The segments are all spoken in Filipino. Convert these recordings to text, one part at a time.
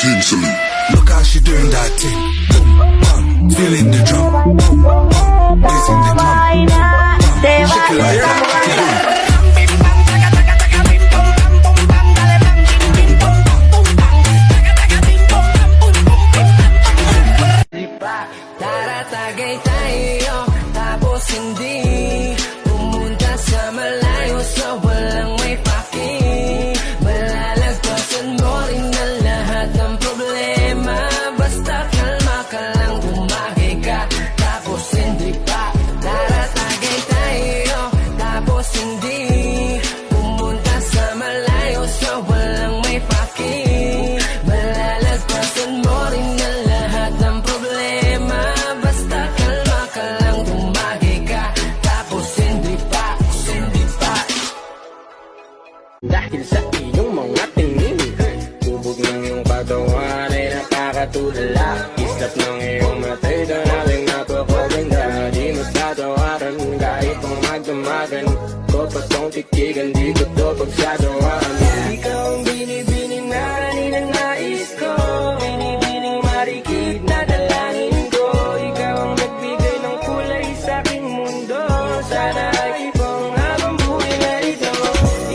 King Salute. Look how she doing that thing. Boom, bam, feeling the drum. Boom, bam, raising the drum. Boom, bam, shake it like that. Boom. Taratagay tayo, tapos hindi pumunta sa malayo sa walang may paki. Malalagpasan mo rin ang lahat ng problema. Basta kalma ka lang, tumagay ka, tapos hindi pa. Taratagay tayo, tapos hindi pumunta sa malayo sa walang may paki. Malalagpasan mo rin ang lahat ng problema. Basta kalma ka lang, tumagay ka, tapos hindi pa, hindi pa. Dahil sa iyong mga tingin, tubog ng iyong katawan ay nakakatulala. Islap ng iyong matay, danaling napakaganda. Di matatawaran kahit pang magdamagan ko pa tong titigan, di ko to pagsasawaan. Ikaw ang binibining na ng nais ko, binibining marikit na dalangin ko. Ikaw ang nagbigay ng kulay sa aking mundo. Sana ay ipang habang buhay na ito.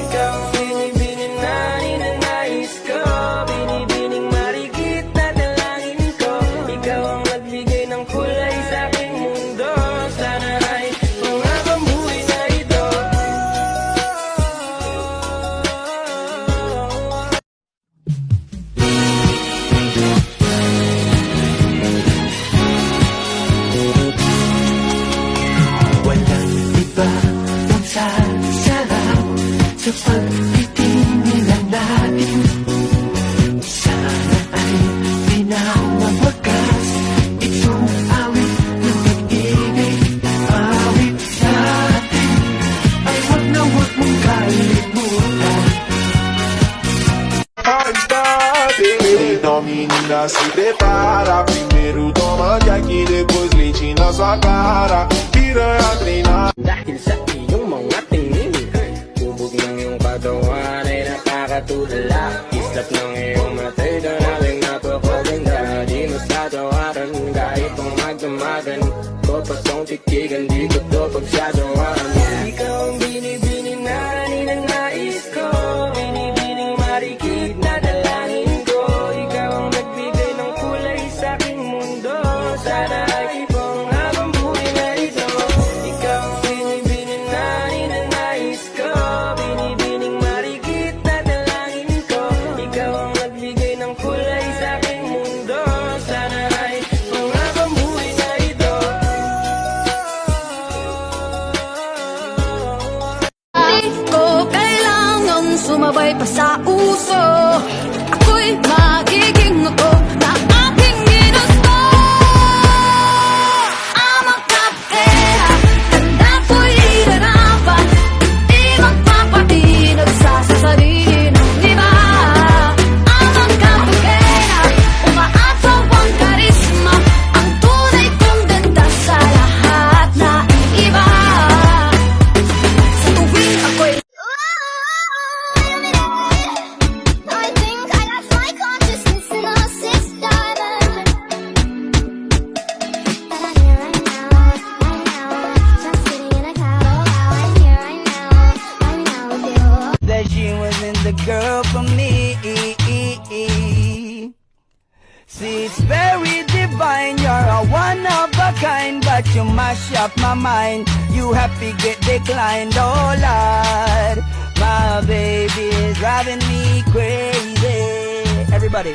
Ikaw ang binibining na ng nais ko, binibining marikit na dalangin ko. Ikaw ang nagbigay ng kulay sa aking mundo. Sana ay ipang habang buhay na ito. Walang iba ang sasarap sa pagtitingin lang natin. Sana ay pinamawakas itong awit ng pag-ibig. Awit sa atin ay wag na wag mong kalimutan. Então menina se prepara, primeiro toma Jack, depois leite na sua cara. Piranha treinar. Dahil sa iyong mga tingin, tubog ng iyong katawan ay nakakatulala. Islap ng iyong matay, danaling napakaganda. Di matatawaran kahit pang magdamagan ko pa tong titigan, di ko to pagsasawaan. Ikaw ang binibining na ng nais ko, binibining marikit na dalangin ko. Ikaw ang nagbigay ng kulay sa aking mundo. Sana ay ipang habang buhay na ito. Ikaw ang binibining na ng nais ko, binibining marikit na dalangin ko. Ikaw ang nagbigay ng kulay sa aking mundo. Sana ay ipang habang buhay na ito. Di ko kailangan sumabay pa sa uso. Ako'y magiging ako na aking ginusto. Amang kapera, tanda ko'y irarapat. Di magpapatinag sa sarili ng iba. Amang kapera, umaasaw ang karisma. Ang tunay kong ganda sa lahat na iba. Sa tuwing ako'y I think I lost my consciousness in a sixth dimension. But I'm here right now, just sitting in a cloud. Oh, I'm here right now with you. That she wasn't the girl for me. See, it's very divine, you're a one of a kind, but you mash up my mind. You happy get declined, oh Lord. My baby is driving me crazy. Everybody.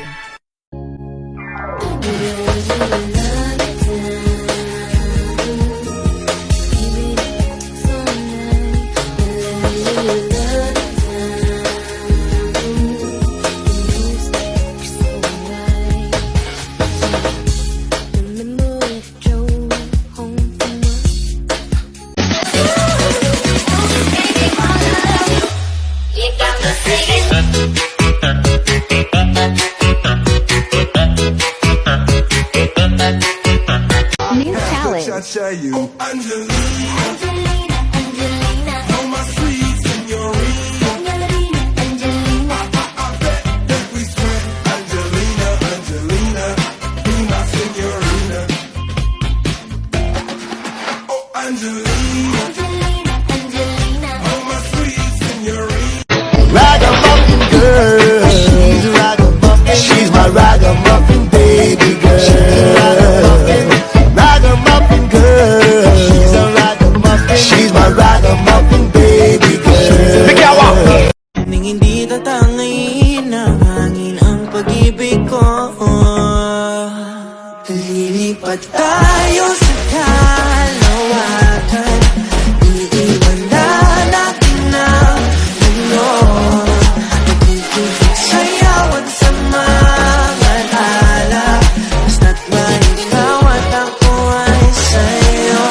New challenge. I tell you, Angelina, Angelina, Angelina, all my sweet señorita. Angelina, Angelina. I bet that we spent Angelina, pag-ibig ko. Lilipat tayo sa kalawakan, iiwan na natin ang mundo. Nagiging sayawan sa mga tala, basta't ba ikaw at ako ay sa'yo.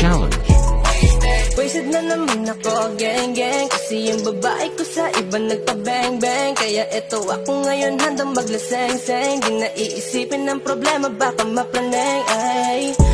Challenge. Wasted na naman ako, gang gang, kasi yung babae ko sa iba nagpa-bang bang. Kaya eto ako ngayon handang maglaseng-seng, di na iisipin ng problema, baka maplaneng ay.